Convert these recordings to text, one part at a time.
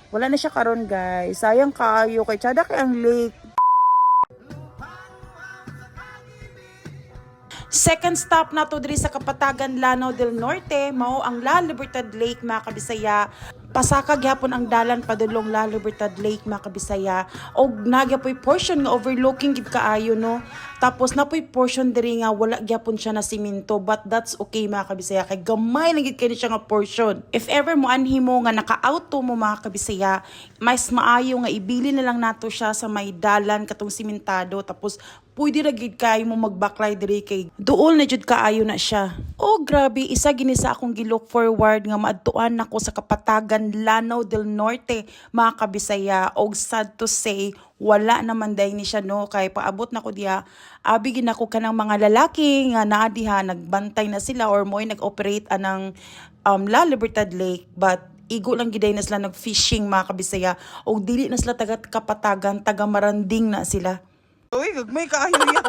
Wala na siya karon guys. Sayang kaayo kay tsada kay ang lake. Second stop na to diri sa Kapatagan, Lanao del Norte, mao ang La Libertad Lake mga kabisaya. Pasaka gyapon ang dalan padulong La Libertad Lake mga kabisaya. Og nagyapoy portion nga overlooking gid kaayo no. Tapos napoy portion diri nga wala gyapon siya na simento, but that's okay mga kabisaya kay gamay lang gid kay siya nga portion. If ever mo anhi mo nga naka-auto mo mga kabisaya, mas maayo nga ibili na lang nato siya sa may dalan katong simentado, tapos pwede ra gid kay mo magbaklay diri kay duol na jud kaayo na siya. Oh grabe, isa gini sa akong gilook forward nga maadtuan nako sa Kapatagan, Lanao del Norte mga kabisaya. Og sad to say, wala naman day ni siya no, kay paabot na ko diha abigin ako kanang mga lalaki nga naa diha nagbantay na sila or mo'y nag-operate anang La Libertad Lake, but igo lang giday na sila nag-fishing mga kabisaya, og dili na sila taga Kapatagan, taga Maranding na sila. Uy, gagmay kaayo ya.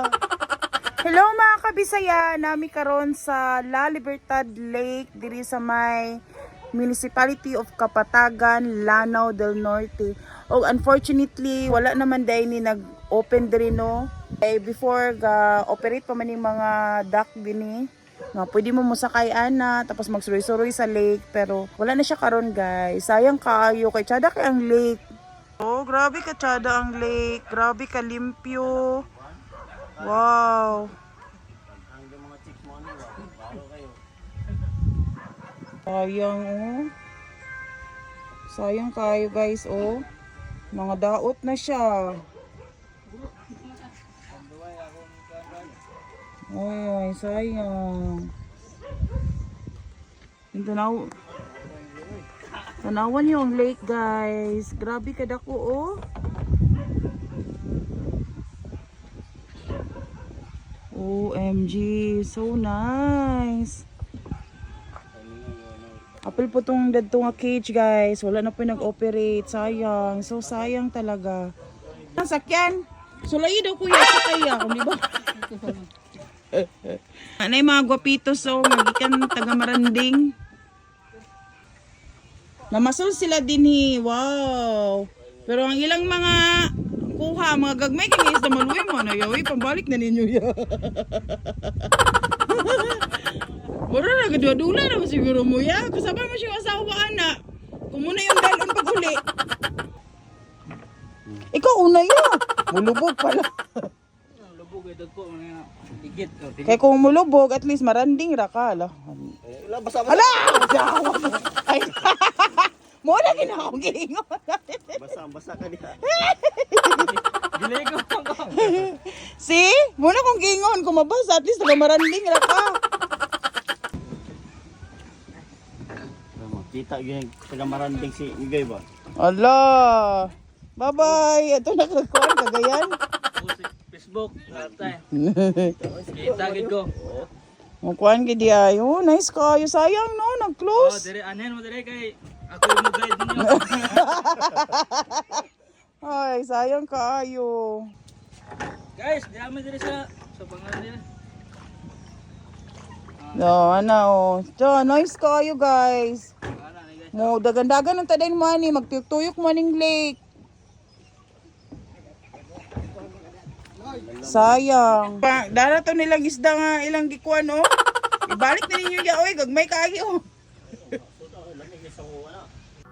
Hello mga kabisaya, nami karon sa La Libertad Lake diri sa may Municipality of Kapatagan, Lanao del Norte. O unfortunately, wala naman dahil ni nag-open diri no. Before ga-operate pa man yung mga dock dini, nga pwede mo musakay ana tapos magsuroy-suroy sa lake, pero wala na siya karon guys. Sayang kaayo kay tsada kay ang lake. Oh, grabe ka tsada ang lake. Grabe ka limpyo. Wow. Sayang oh. Sayang kayo guys oh. Mga daot na siya. Ay, sayang. Tanawan niyo ang lake guys. Grabe ka dako oh. OMG, so nice. Apil po tong dadto nga cage guys. Wala na po nag-operate. Sayang. So sayang talaga. Ang sakyan. Sulayi daw kuya. Sakaya. Kung di ba? Anay mga guwapitos. So magikan taga Maranding. Namasol sila din wow. Pero ang ilang mga kuha, mga gagmay kami is na maluwi mo. Yawi, pambalik na ninyo ya. Mura na, kadua-dula naman siguro mo ya. Kasama mo siya asawa, anak. Kung muna yung dalon pag uli. Ikaw una ya. Mulubog pala. Lubog ay dagko mga digit. Kaya kung mulubog, at least maranding ra ka. Hala! Hala! Ay, muna ginakong gilingon. Basa ka diha. Giligo ko. See? Muna kong gingon. Kung mabasa, at least maranding ra ka. Kita gyud taga Maranding si Igay ba? Ala! Bye-bye! Ito nakagkuhan, kagayan. Facebook. Kita gid ko. Magkuhan gidi ay. Oh, nice kayo. Sayang no, Oh, nag-close. dire anen mo dire kay ako yung guide ninyo. Ay, sayang kayo. Guys, diami dire sa pangalan nila. No, ano, oh. Nice kayo guys. Ana ni guys. Mo dagan-dagan ang tadain mo ani, magtuyok-tuyok mo ning lake. Sayang. Dara to nilang isda nga ilang gikuan oh. Ibalik na ninyo ya oy, gagmay kayo.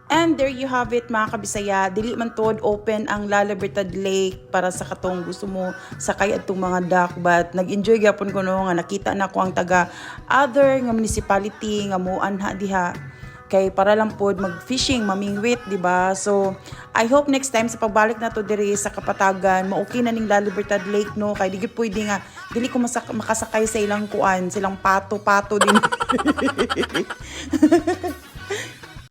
And there you have it mga kabisaya. Dili man tod open ang La Libertad Lake para sa katong gusto mo sakay atong mga dock, but nag-enjoy gyapon ko no nga nakita na ko ang taga other nga municipality nga mo anha diha kay para lang pod mag-fishing, mamingwit, di ba? So I hope next time sa pagbalik na to diri sa Kapatagan, maokay na ning La Libertad Lake no, kay di pwede nga dili ko makasakay sa ilang kuan, silang pato din.